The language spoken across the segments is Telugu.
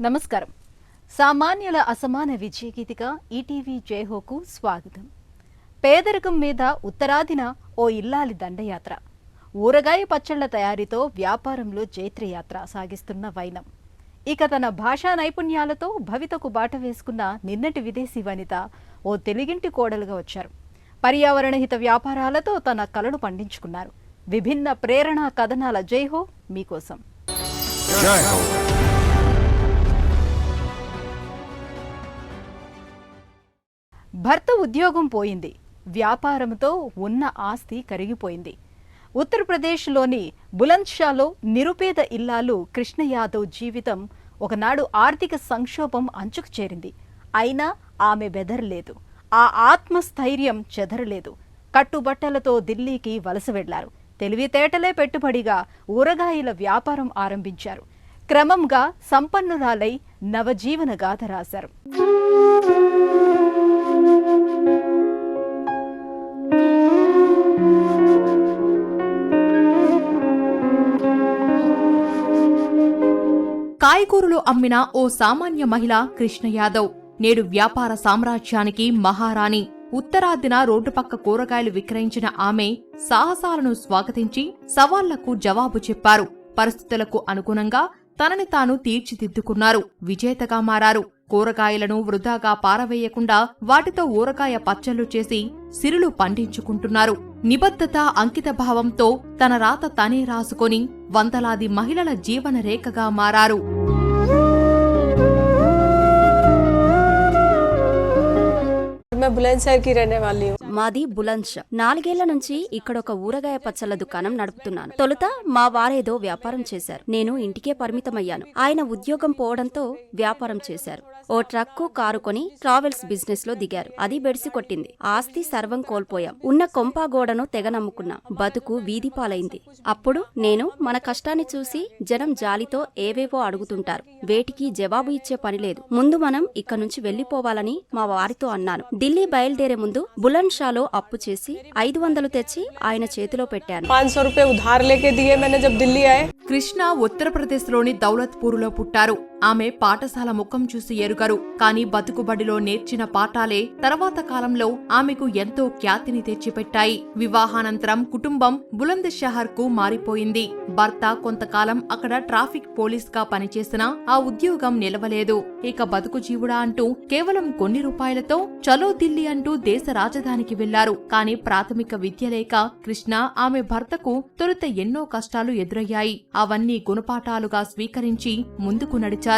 నమస్కారం. సామాన్యుల అసమాన విజయగీతిగా ఈటీవీ జయహోకు స్వాగతం. పేదరికం మీద ఉత్తరాదిన ఓ ఇల్లాలి దండయాత్ర, ఊరగాయ పచ్చళ్ల తయారీతో వ్యాపారంలో జైత్రయాత్ర సాగిస్తున్న వైనం. ఇక తన భాషా నైపుణ్యాలతో భవితకు బాట వేసుకున్న నిన్నటి విదేశీ వనిత ఓ తెలుగింటి కోడలుగా వచ్చారు. పర్యావరణ హిత వ్యాపారాలతో తన కళను పండించుకున్నారు. విభిన్న ప్రేరణా కథనాల జైహో మీకోసం. భర్త ఉద్యోగం పోయింది, వ్యాపారంతో ఉన్న ఆస్తి కరిగిపోయింది. ఉత్తరప్రదేశ్లోని బులంద్షాలో నిరుపేద ఇల్లాలు కృష్ణ యాదవ్ జీవితం ఒకనాడు ఆర్థిక సంక్షోభం అంచుకు చేరింది. అయినా ఆమె బెదరలేదు, ఆ ఆత్మస్థైర్యం చెదరలేదు. కట్టుబట్టలతో ఢిల్లీకి వలస వెళ్లారు. తెలివితేటలే పెట్టుబడిగా ఊరగాయల వ్యాపారం ఆరంభించారు. క్రమంగా సంపన్నురాలై నవజీవన గాథ రాశారు. కాయగూరలు అమ్మిన ఓ సామాన్య మహిళ కృష్ణ యాదవ్ నేడు వ్యాపార సామ్రాజ్యానికి మహారాణి. ఉత్తరాదిన రోడ్డుపక్క కూరగాయలు విక్రయించిన ఆమె సాహసాలను స్వాగతించి సవాళ్లకు జవాబు చెప్పారు. పరిస్థితులకు అనుగుణంగా తనని తాను తీర్చిదిద్దుకున్నారు, విజేతగా మారారు. కూరగాయలను వృధాగా పారవేయకుండా వాటితో ఊరగాయ పచ్చళ్లు చేసి సిరులు పండించుకుంటున్నారు. నిబద్ధత, అంకితభావంతో తన రాత తనే రాసుకొని వందలాది మహిళల జీవన రేఖగా మారారు. మాది బులంద్షా. 4 ఏళ్ల నుంచి ఇక్కడ ఒక ఊరగాయ పచ్చళ్ల దుకాణం నడుపుతున్నాను. తొలుత మా వారేదో వ్యాపారం చేశారు, నేను ఇంటికే పరిమితమయ్యాను. ఆయన ఉద్యోగం పోవడంతో వ్యాపారం చేశారు. ఓ ట్రక్కు, కారు కొని ట్రావెల్స్ బిజినెస్ లో దిగారు. అది బెడిసి కొట్టింది. ఆస్తి సర్వం కోల్పోయాం. ఉన్న కొంపాగోడను తెగ నమ్ముకున్నా. బతుకు వీధి పాలైంది. అప్పుడు నేను మన కష్టాన్ని చూసి జనం జాలితో ఏవేవో అడుగుతుంటారు. వేటికి జవాబు ఇచ్చే పనిలేదు. ముందు మనం ఇక్కడి నుంచి వెళ్లిపోవాలని మా వారితో అన్నాను. ఢిల్లీ బయలుదేరే ముందు బులంద్షాలో అప్పు చేసి 500 తెచ్చి ఆయన చేతిలో పెట్టాను. 500 రూపాయలు ఉధార్ లేకే దియే मैंने जब दिल्ली आए. కృష్ణ ఉత్తరప్రదేశ్లోని దౌలత్పూర్లో పుట్టారు. ఆమె పాఠశాల ముఖం చూసి ఎరుగరు. కాని బతుకుబడిలో నేర్చిన పాఠాలే తర్వాత కాలంలో ఆమెకు ఎంతో ఖ్యాతిని తెచ్చిపెట్టాయి. వివాహానంతరం కుటుంబం బులంద్షహర్ కు మారిపోయింది. భర్త కొంతకాలం అక్కడ ట్రాఫిక్ పోలీస్ గా పనిచేసినా ఆ ఉద్యోగం నిలవలేదు. ఇక బతుకు జీవుడా అంటూ కేవలం కొన్ని రూపాయలతో చలో ఢిల్లీ అంటూ దేశ రాజధానికి వెళ్లారు. కాని ప్రాథమిక విద్య లేక కృష్ణ, ఆమె భర్తకు తొలుత ఎన్నో కష్టాలు ఎదురయ్యాయి. అవన్నీ గుణపాఠాలుగా స్వీకరించి ముందుకు నడిచారు.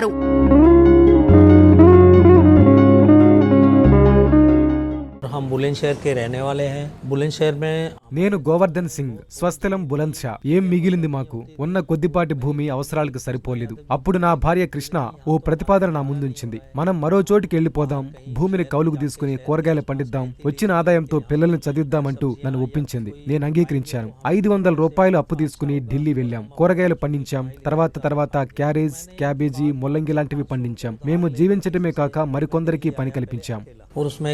हम बुलंदशहर के रहने वाले हैं. बुलंदशहर में నేను గోవర్ధన్ సింగ్. స్వస్థలం బులంద్షా. ఏం మిగిలింది మాకు? ఉన్న కొద్దిపాటి భూమి అవసరాలకు సరిపోలేదు. అప్పుడు నా భార్య కృష్ణ ఓ ప్రతిపాదన నా ముందుంచింది. మనం మరో చోటికి వెళ్లిపోదాం, భూమిని కౌలుకు తీసుకుని కూరగాయలు పండిద్దాం, వచ్చిన ఆదాయంతో పిల్లల్ని చదివిద్దామంటూ నన్ను ఒప్పించింది. నేను అంగీకరించాను. 500 రూపాయలు అప్పు తీసుకుని ఢిల్లీ వెళ్లాం. కూరగాయలు పండించాం. తర్వాత క్యారేజ్, క్యాబేజీ, ముల్లంగి లాంటివి పండించాం. మేము జీవించటమే కాక మరికొందరికి పని కల్పించాం.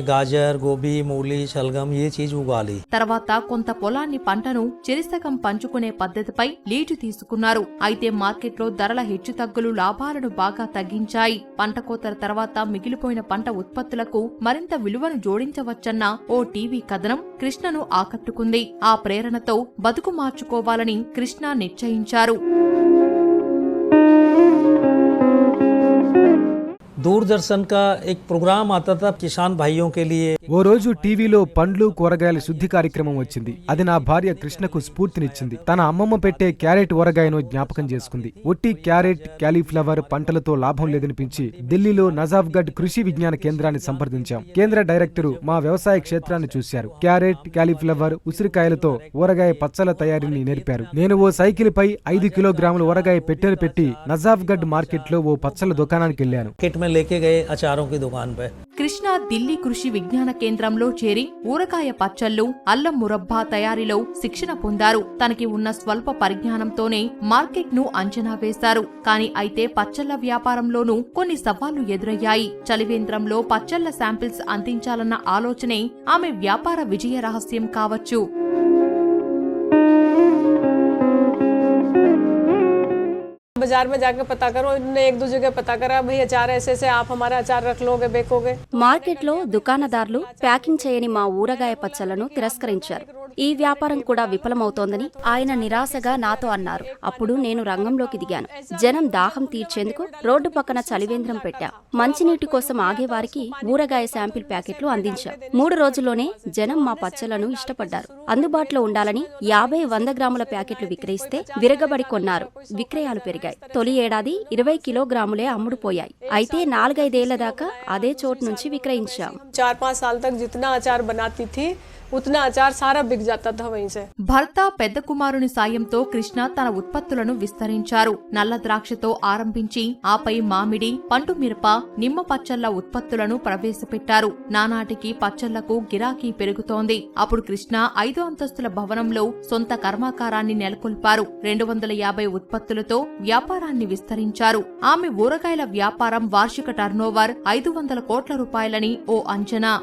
గాజర్, గోబీ, మూలి, శల్గం ఏ చీజ్ ఉగాలి. తర్వాత కొంత పొలాన్ని పంటను చెరిసగం పంచుకునే పద్ధతిపై లీజు తీసుకున్నారు. అయితే మార్కెట్లో ధరల హెచ్చుతగ్గులు లాభాలను బాగా తగ్గించాయి. పంట కోతల తర్వాత మిగిలిపోయిన పంట ఉత్పత్తులకు మరింత విలువను జోడించవచ్చన్న ఓ టీవీ కథనం కృష్ణను ఆకట్టుకుంది. ఆ ప్రేరణతో బతుకు మార్చుకోవాలని కృష్ణ నిశ్చయించారు. दूरदर्शन का एक प्रोग्राम आता था किसान भाइयों के लिए. ఓ రోజు టీవీలో పండ్లు కూరగాయల శుద్ధి కార్యక్రమం వచ్చింది. అది నా భార్య కృష్ణకు స్ఫూర్తినిచ్చింది. తన అమ్మమ్మ పెట్టే క్యారెట్ ఊరగాయను జ్ఞాపకం చేసుకుంది. ఒట్టి క్యారెట్, క్యాలీఫ్లవర్ పంటలతో లాభం లేదనిపించి ఢిల్లీలో నజాఫ్గఢ్ కృషి విజ్ఞాన కేంద్రాన్ని సంప్రదించాం. కేంద్ర డైరెక్టరు మా వ్యవసాయ క్షేత్రాన్ని చూశారు. క్యారెట్, క్యాలీఫ్లవర్, ఉసిరికాయలతో ఊరగాయ పచ్చల తయారీని నేర్పారు. నేను ఓ సైకిల్ పై 5 కిలోగ్రాముల ఊరగాయ పెట్టెలు పెట్టి నజాఫ్గఢ్ మార్కెట్ లో ఓ పచ్చల దుకాణానికి వెళ్లాను. लेके गए अचारों की दुकान पे. కృష్ణ ఢిల్లీ కృషి విజ్ఞాన కేంద్రంలో చేరి ఊరగాయ పచ్చళ్లు, అల్లం మురబ్బా తయారీలో శిక్షణ పొందారు. తనకి ఉన్న స్వల్ప పరిజ్ఞానంతోనే మార్కెట్ ను అంచనా వేశారు. కాని అయితే పచ్చళ్ల వ్యాపారంలోనూ కొన్ని సవాళ్లు ఎదురయ్యాయి. చలివేంద్రంలో పచ్చళ్ల శాంపిల్స్ అందించాలన్న ఆలోచనే ఆమె వ్యాపార విజయ రహస్యం కావచ్చు. बाजार में जाके पता करो, इन्होंने एक दो जगह पता करा, भाई अचार ऐसे से आप हमारा अचार रख लोगे, बेकोगे। మార్కెట్లో దుకాణదారులు ప్యాకింగ్ చేయని మా ఊరగాయ పచ్చళ్లను తిరస్కరించారు. ఈ వ్యాపారం కూడా విఫలమవుతోందని ఆయన నిరాశగా నాతో అన్నారు. అప్పుడు నేను రంగంలోకి దిగాను. జనం దాహం తీర్చేందుకు రోడ్డు పక్కన చలివేంద్రం పెట్టా. మంచినీటి కోసం ఆగేవారికి ఊరగాయ శాంపిల్ ప్యాకెట్లు అందించాం. 3 రోజుల్లోనే జనం మా పచ్చళ్లను ఇష్టపడ్డారు. అందుబాటులో ఉండాలని 50-100 గ్రాముల ప్యాకెట్లు విక్రయిస్తే విరగబడి కొన్నారు. విక్రయాలు పెరిగాయి. తొలి ఏడాది 20 కిలోగ్రాములే అమ్ముడుపోయాయి. అయితే 4-5 ఏళ్ల దాకా అదే చోటు నుంచి విక్రయించాం. 4-5 साल तक जितना अचार बनाती थी उतना अचार सारा बिक जाता था वहीं से। భర్త పెద్ద కుమారుని సాయంతో కృష్ణ తన ఉత్పత్తులను విస్తరించారు. నల్ల ద్రాక్షతో ఆరంభించి ఆపై మామిడి, పండు మిరప, నిమ్మ పచ్చళ్ల ఉత్పత్తులను ప్రవేశపెట్టారు. నానాటికి పచ్చళ్లకు గిరాకీ పెరుగుతోంది. అప్పుడు కృష్ణ 5 అంతస్తుల భవనంలో సొంత కర్మాగారాన్ని నెలకొల్పారు. 250 ఉత్పత్తులతో వ్యాపారాన్ని విస్తరించారు. ఆమె ఊరగాయల వ్యాపారం వార్షిక టర్నోవర్ 500 కోట్ల రూపాయలని ఓ అంచనా.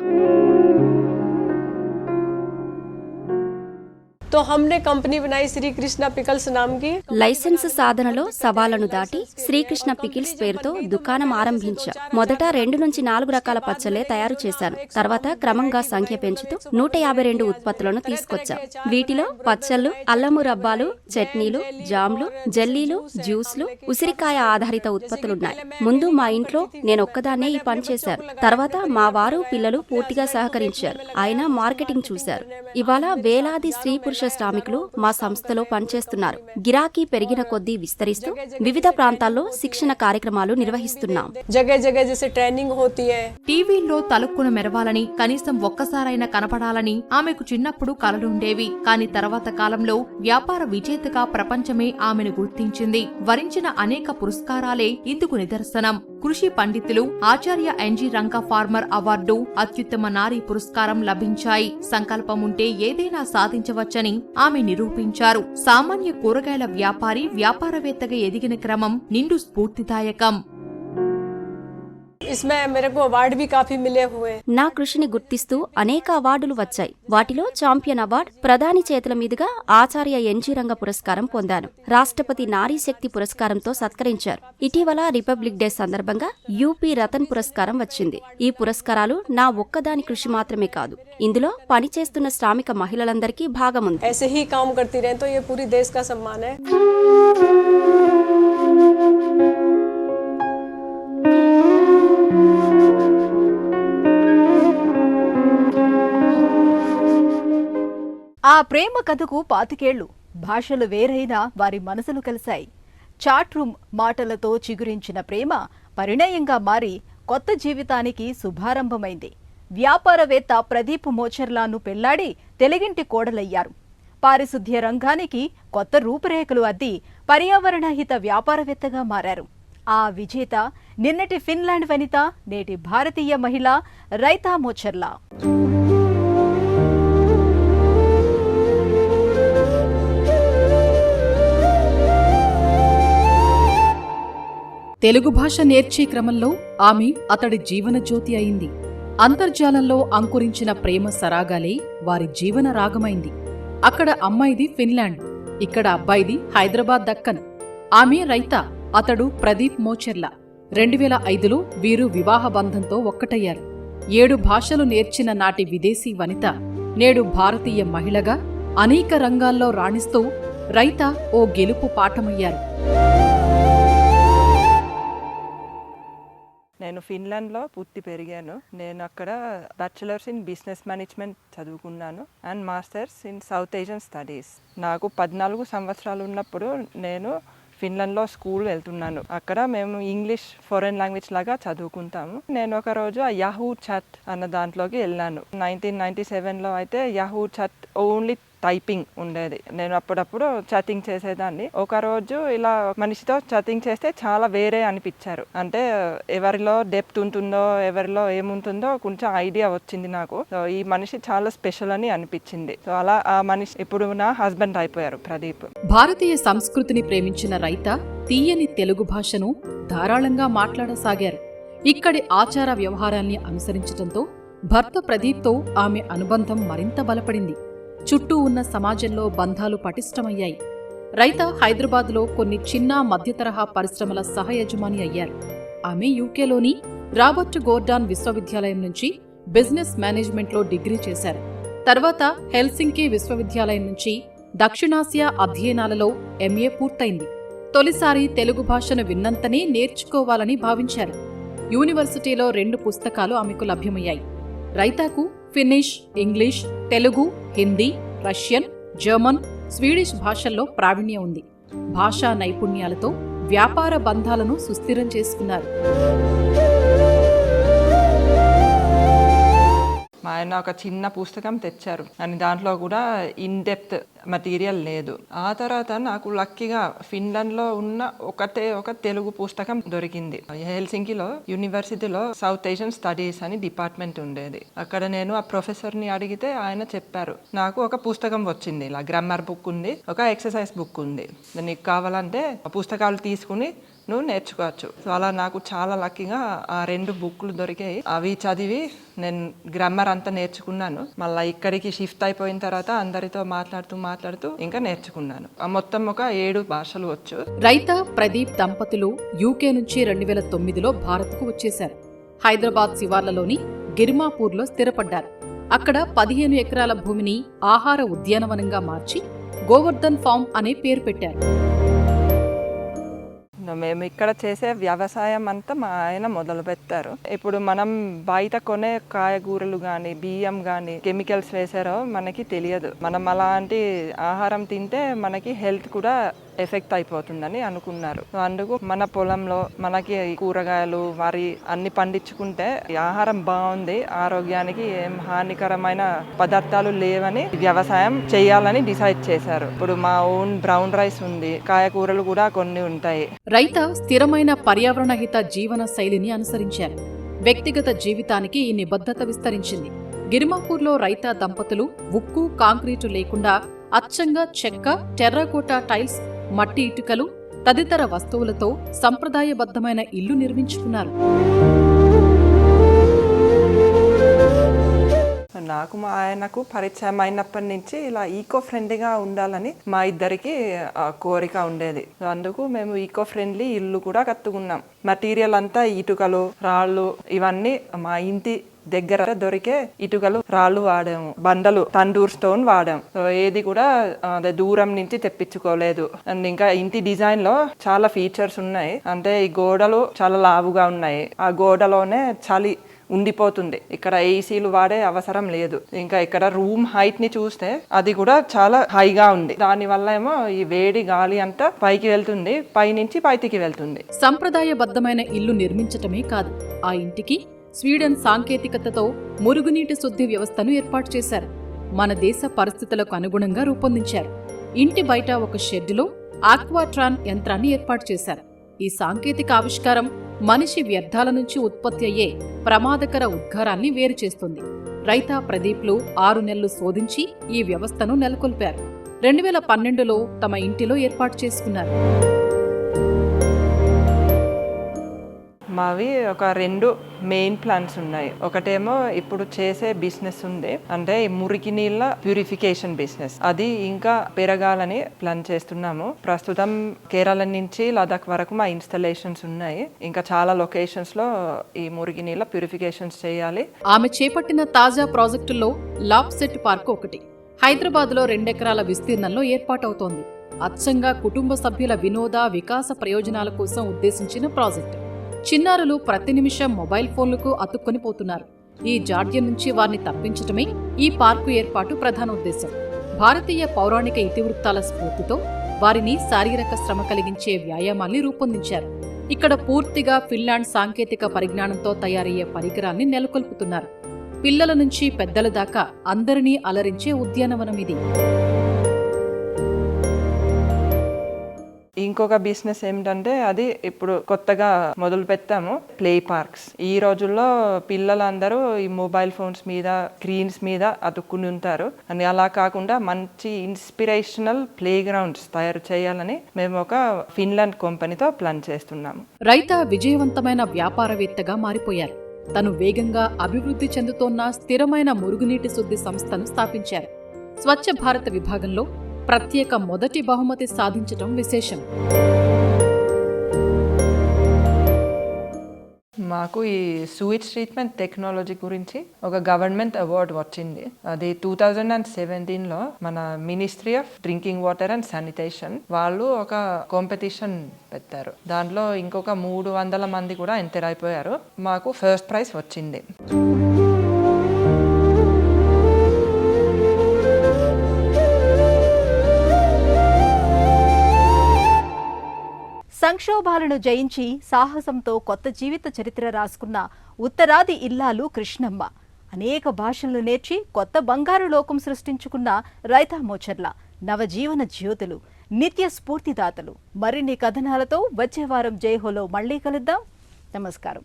तो हमने कंपनी बनाई श्री कृष्णा पिकल्स नाम की। లైసెన్స్ సాధనలో సవాళ్లను దాటి శ్రీకృష్ణ పికిల్స్ పేరుతో దుకాణం ఆరంభించా. మొదట 2 నుంచి 4 రకాల పచ్చళ్లే తయారు చేశాను. తర్వాత క్రమంగా సంఖ్య పెంచుతూ 152 ఉత్పత్తులను తీసుకొచ్చా. వీటిలో పచ్చళ్లు, అల్లము రబ్బాలు, చట్నీలు, జామ్లు, జెల్లీలు, జ్యూస్లు, ఉసిరికాయ ఆధారిత ఉత్పత్తులున్నాయి. ముందు మా ఇంట్లో నేనొక్కదాన్నే ఈ పని చేశాను. తర్వాత మా వారు, పిల్లలు పూర్తిగా సహకరించారు. ఆయన మార్కెటింగ్ చూశారు. ఇవాళ వేలాది స్త్రీ పురుష శ్రామికులు మా సంస్థలో పనిచేస్తున్నారు. గిరాకీ పెరిగిన కొద్దీ విస్తరిస్తూ వివిధ ప్రాంతాల్లో శిక్షణ కార్యక్రమాలు నిర్వహిస్తున్నాం. జగह जगह जैसे ट्रेनिंग होती है। టీవీల్లో తలుక్కున మెరవాలని, కనీసం ఒక్కసారైనా కనపడాలని ఆమెకు చిన్నప్పుడు కలలుండేవి. కాని తర్వాత కాలంలో వ్యాపార విజేతగా ప్రపంచమే ఆమెను గుర్తించింది. వరించిన అనేక పురస్కారాలే ఇందుకు నిదర్శనం. కృషి పండితులు ఆచార్య ఎన్జీ రంగా ఫార్మర్ అవార్డు, అత్యుత్తమ నారీ పురస్కారం లభించాయి. సంకల్పముంటే ఏదైనా సాధించవచ్చని ఆమె నిరూపించారు. సామాన్య కూరగాయల వ్యాపారి వ్యాపారవేత్తగా ఎదిగిన క్రమం నిండు స్ఫూర్తిదాయకం. इसमें मेरे को अवार्ड भी काफी मिले हुए। నా కృషిని గుర్తిస్తూ అనేక అవార్డులు వచ్చాయి. వాటిలో ఛాంపియన్ అవార్డు, ప్రధాని చేతుల మీదుగా ఆచార్య ఎన్జీ రంగ పురస్కారం పొందాను. రాష్ట్రపతి నారీ శక్తి పురస్కారంతో సత్కరించారు. ఇటీవల రిపబ్లిక్ డే సందర్భంగా యూపీ రతన్ పురస్కారం వచ్చింది. ఈ పురస్కారాలు నా ఒక్కదాని కృషి మాత్రమే కాదు, ఇందులో పనిచేస్తున్న శ్రామిక మహిళలందరికీ భాగముంది. ऐसे ही काम करती रहे तो ये पूरी देश का सम्मान है। ఆ ప్రేమ కథకు 25 ఏళ్లు. భాషలు వేరైనా వారి మనసులు కలిశాయి. చాట్ రూమ్ మాటలతో చిగురించిన ప్రేమ పరిణయంగా మారి కొత్త జీవితానికి శుభారంభమైంది. వ్యాపారవేత్త ప్రదీప్ మోచర్లాను పెళ్లాడి తెలుగింటి కోడలయ్యారు. పారిశుద్ధ్య రంగానికి కొత్త రూపురేఖలు అద్ది పర్యావరణ హిత వ్యాపారవేత్తగా మారారు. ఆ విజేత నిన్నటి ఫిన్లాండ్ వనిత, నేటి భారతీయ మహిళ రైతా మోచర్లా. తెలుగు భాష నేర్చే క్రమంలో ఆమె అతడి జీవనజ్యోతి అయింది. అంతర్జాలంలో అంకురించిన ప్రేమ సరాగాలే వారి జీవన రాగమైంది. అక్కడ అమ్మాయిది ఫిన్లాండ్, ఇక్కడ అబ్బాయిది హైదరాబాద్ దక్కన్. ఆమె రైతా, అతడు ప్రదీప్ మోచెర్లా. 2005లో వీరు వివాహ బంధంతో ఒక్కటయ్యారు. 7 భాషలు నేర్చిన నాటి విదేశీ వనిత నేడు భారతీయ మహిళగా అనేక రంగాల్లో రాణిస్తూ రైతా ఓ గెలుపు పాఠమయ్యారు. నేను ఫిన్లాండ్లో పుట్టి పెరిగాను. నేను అక్కడ బ్యాచిలర్స్ ఇన్ బిజినెస్ మేనేజ్మెంట్ చదువుకున్నాను and masters in south Asian studies. నాకు 14 సంవత్సరాలు ఉన్నప్పుడు నేను ఫిన్లాండ్లో స్కూల్ వెళ్తున్నాను. అక్కడ మేము ఇంగ్లీష్ ఫారెన్ లాంగ్వేజ్ లాగా చదువుకుంటాము. నేను ఒక రోజు ఆ యాహూ చాట్ అన్న దాంట్లోకి వెళ్ళాను. 1997లో అయితే యాహూ చాట్ ఓన్లీ టైపింగ్ ఉండేది. నేను అప్పుడప్పుడు చాటింగ్ చేసేదాన్ని. ఒక రోజు ఇలా మనిషితో చాటింగ్ చేస్తే చాలా వేరే అనిపించారు. అంటే ఎవరిలో డెప్త్ ఉంటుందో, ఎవరిలో ఏముంటుందో కొంచెం ఐడియా వచ్చింది నాకు. సో ఈ మనిషి చాలా స్పెషల్ అని అనిపించింది. సో అలా ఆ మనిషి ఇప్పుడు నా హస్బెండ్ అయిపోయారు, ప్రదీప్. భారతీయ సంస్కృతిని ప్రేమించిన రైతా తీయని తెలుగు భాషను ధారాళంగా మాట్లాడసాగారు. ఇక్కడి ఆచార వ్యవహారాల్ని అనుసరించడంతో భర్త ప్రదీప్తో ఆమె అనుబంధం మరింత బలపడింది. చుట్టూ ఉన్న సమాజంలో బంధాలు పటిష్టమయ్యాయి. రైతా హైదరాబాద్లో కొన్ని చిన్న మధ్యతరహా పరిశ్రమల సహ యజమాని అయ్యారు. ఆమె యూకేలోని రాబర్ట్ గోర్డాన్ విశ్వవిద్యాలయం నుంచి బిజినెస్ మేనేజ్మెంట్లో డిగ్రీ చేశారు. తర్వాత హెల్సింకి విశ్వవిద్యాలయం నుంచి దక్షిణాసియా అధ్యయనాలలో ఎంఏ పూర్తయింది. తొలిసారి తెలుగు భాషను విన్నంతనే నేర్చుకోవాలని భావించారు. యూనివర్సిటీలో 2 పుస్తకాలు ఆమెకు లభ్యమయ్యాయి. రైతాకు Finnish, English, Telugu, Hindi, Russian, German, Swedish భాషల్లో ప్రావీణ్యం ఉంది. భాషా నైపుణ్యాలతో వ్యాపార బంధాలను సుస్థిరం చేసుకున్నారు. మా ఆయన ఒక చిన్న పుస్తకం తెచ్చారు అని దాంట్లో కూడా ఇన్ డెప్త్ మెటీరియల్ లేదు. ఆ తర్వాత నాకు లక్కీగా ఫిన్లాండ్లో ఉన్న ఒక తెలుగు పుస్తకం దొరికింది. హెల్సింకిలో యూనివర్సిటీలో సౌత్ ఏషియన్ స్టడీస్ అని డిపార్ట్మెంట్ ఉండేది. అక్కడ నేను ఆ ప్రొఫెసర్ని అడిగితే ఆయన చెప్పారు, నాకు ఒక పుస్తకం వచ్చింది, ఇలా గ్రామర్ బుక్ ఉంది, ఒక ఎక్సర్సైజ్ బుక్ ఉంది, నీకు కావాలంటే ఆ పుస్తకాలు తీసుకుని నువ్వు నేర్చుకోవచ్చు. సో అలా నాకు చాలా లక్కీగా ఆ 2 బుక్లు దొరికాయి. అవి చదివి నేను గ్రామర్ అంతా నేర్చుకున్నాను. మళ్ళీ ఇక్కడికి షిఫ్ట్ అయిపోయిన తర్వాత అందరితో మాట్లాడుతూ ఇంకా నేర్చుకున్నాను. మొత్తం ఒక 7 భాషలు వచ్చు. రైతా, ప్రదీప్ దంపతులు యూకే నుంచి 2009లో భారత్కు వచ్చేశారు. హైదరాబాద్ శివార్లలోని గిర్మాపూర్లో స్థిరపడ్డారు. అక్కడ 15 ఎకరాల భూమిని ఆహార ఉద్యానవనంగా మార్చి గోవర్ధన్ ఫార్మ్ అనే పేరు పెట్టారు. మేము ఇక్కడ చేసే వ్యవసాయం అంతా మా ఆయన మొదలు పెట్టారు. ఇప్పుడు మనం బయట కొనే కాయగూరలు కానీ బియ్యం కానీ కెమికల్స్ వేసారో మనకి తెలియదు. మనం అలాంటి ఆహారం తింటే మనకి హెల్త్ కూడా ఎఫెక్ట్ అయిపోతుందని అనుకున్నారు. సో అందుకు మన పొలంలో మనకి కూరగాయలు, వరి అన్ని పండించుకుంటే ఆహారం బాగుంది, ఆరోగ్యానికి ఏం హానికరమైన పదార్థాలు లేవని వ్యవసాయం చేయాలని డిసైడ్ చేశారు. ఇప్పుడు మా ఓన్ బ్రౌన్ రైస్ ఉంది, కాయగూరలు కూడా కొన్ని ఉంటాయి. రైతా స్థిరమైన పర్యావరణహిత జీవన శైలిని అనుసరించారు. వ్యక్తిగత జీవితానికి ఈ నిబద్ధత విస్తరించింది. గిర్మాపూర్లో రైతా దంపతులు ఉక్కు, కాంక్రీటు లేకుండా అచ్చంగా చెక్క, టెర్రకోటా టైల్స్, మట్టి ఇటుకలు తదితర వస్తువులతో సంప్రదాయబద్ధమైన ఇల్లు నిర్మించుకున్నారు. నాకు మా ఆయనకు పరిచయం అయినప్పటి నుంచి ఇలా ఈకో ఫ్రెండ్లీగా ఉండాలని మా ఇద్దరికి కోరిక ఉండేది. అందుకు మేము ఈకో ఫ్రెండ్లీ ఇల్లు కూడా కట్టుకున్నాం. మెటీరియల్ అంతా ఇటుకలు, రాళ్ళు, ఇవన్నీ మా ఇంటి దగ్గర దొరికే ఇటుకలు, రాళ్ళు వాడాము. బండలు తండూర్ స్టోన్ వాడాము. ఏది కూడా దూరం నుంచి తెప్పించుకోలేదు. అండ్ ఇంకా ఇంటి డిజైన్ లో చాలా ఫీచర్స్ ఉన్నాయి. అంటే ఈ గోడలు చాలా లావుగా ఉన్నాయి. ఆ గోడలోనే చలి ఉండిపోతుంది. ఇక్కడ ఏసీలు వాడే అవసరం లేదు. ఇంకా ఇక్కడ రూమ్ హైట్ ని చూస్తే అది కూడా చాలా హైగా ఉంది. దాని వల్ల ఏమో ఈ వేడి గాలి అంతా పైకి వెళ్తుంది, పైనుంచి బయటికి వెళ్తుంది. సంప్రదాయబద్ధమైన ఇల్లు నిర్మించటమే కాదు, ఆ ఇంటికి స్వీడన్ సాంకేతికతతో మురుగునీటి శుద్ధి వ్యవస్థను ఏర్పాటు చేశారు. మన దేశ పరిస్థితులకు అనుగుణంగా రూపొందించారు. ఇంటి బయట ఒక షెడ్డులో ఆక్వాట్రాన్ యంత్రాన్ని ఏర్పాటు చేశారు. ఈ సాంకేతిక ఆవిష్కారం మనిషి వ్యర్థాల నుంచి ఉత్పత్తి అయ్యే ప్రమాదకర ఉద్గారాన్ని వేరు చేస్తుంది. రైతా, ప్రదీప్లు 6 నెలలు శోధించి ఈ వ్యవస్థను నెలకొల్పారు. 2012లో తమ ఇంటిలో ఏర్పాటు చేసుకున్నారు. మావి ఒక 2 మెయిన్ ప్లాన్స్ ఉన్నాయి. ఒకటేమో ఇప్పుడు చేసే బిజినెస్ ఉంది, అంటే ఈ మురికి నీళ్ళ ప్యూరిఫికేషన్ బిజినెస్. అది ఇంకా పెరగాలని ప్లాన్ చేస్తున్నాము. ప్రస్తుతం కేరళ నుంచి లదాఖ్ వరకు మా ఇన్స్టలేషన్స్ ఉన్నాయి. ఇంకా చాలా లొకేషన్స్ లో ఈ మురికి నీళ్ళ ప్యూరిఫికేషన్స్ చేయాలి. ఆమె చేపట్టిన తాజా ప్రాజెక్టుల్లో లాప్సెట్ పార్క్ ఒకటి. హైదరాబాద్లో 2 ఎకరాల విస్తీర్ణంలో ఏర్పాటవుతోంది. అచ్చంగా కుటుంబ సభ్యుల వినోద, వికాస ప్రయోజనాల కోసం ఉద్దేశించిన ప్రాజెక్టు. చిన్నారులు ప్రతి నిమిషం మొబైల్ ఫోన్లకు అతుక్కొని పోతున్నారు. ఈ జాడ్యం నుంచి వారిని తప్పించటమే ఈ పార్కు ఏర్పాటు ప్రధాన ఉద్దేశం. భారతీయ పౌరాణిక ఇతివృత్తాల స్ఫూర్తితో వారిని శారీరక శ్రమ కలిగించే వ్యాయామాల్ని రూపొందించారు. ఇక్కడ పూర్తిగా ఫిన్లాండ్ సాంకేతిక పరిజ్ఞానంతో తయారయ్యే పరికరాల్ని నెలకొల్పుతున్నారు. పిల్లల నుంచి పెద్దల దాకా అందరినీ అలరించే ఉద్యానవనం ఇది. ఇంకొక బిజినెస్ ఏమిటంటే అది ఇప్పుడు కొత్తగా మొదలు పెట్టాము, ప్లే పార్క్స్. ఈ రోజుల్లో పిల్లలందరూ ఈ మొబైల్ ఫోన్స్ మీద, స్క్రీన్స్ మీద అతుక్కుని ఉంటారు. అని అలా కాకుండా మంచి ఇన్స్పిరేషనల్ ప్లే గ్రౌండ్స్ తయారు చేయాలని మేము ఒక ఫిన్లాండ్ కంపెనీతో ప్లాన్ చేస్తున్నాము. రైతా విజయవంతమైన వ్యాపారవేత్తగా మారిపోయారు. తను వేగంగా అభివృద్ధి చెందుతోన్న స్థిరమైన మురుగునీటి శుద్ధి సంస్థను స్థాపించారు. స్వచ్ఛ భారత్ విభాగంలో ప్రత్యేక మొదటి బహుమతి సాధించటం విశేషం. మాకు ఈ సూయిట్స్ ట్రీట్మెంట్ టెక్నాలజీ గురించి ఒక గవర్నమెంట్ అవార్డు వచ్చింది. అది 2017లో మన ministry of drinking water and sanitation వాళ్ళు ఒక కాంపిటీషన్ పెట్టారు. దాంట్లో ఇంకొక 300 మంది కూడా ఎంటర్ అయిపోయారు. మాకు ఫస్ట్ ప్రైజ్ వచ్చింది. సంక్షోభాలను జయించి సాహసంతో కొత్త జీవిత చరిత్ర రాసుకున్న ఉత్తరాది ఇల్లాలు కృష్ణమ్మ. అనేక భాషలను నేర్చి కొత్త బంగారు లోకం సృష్టించుకున్న రైతామోచర్ల నవజీవన జ్యోతులు, నిత్య స్ఫూర్తిదాతలు. మరిన్ని కథనాలతో వచ్చే వారం జైహోలో మళ్లీ కలుద్దాం. నమస్కారం.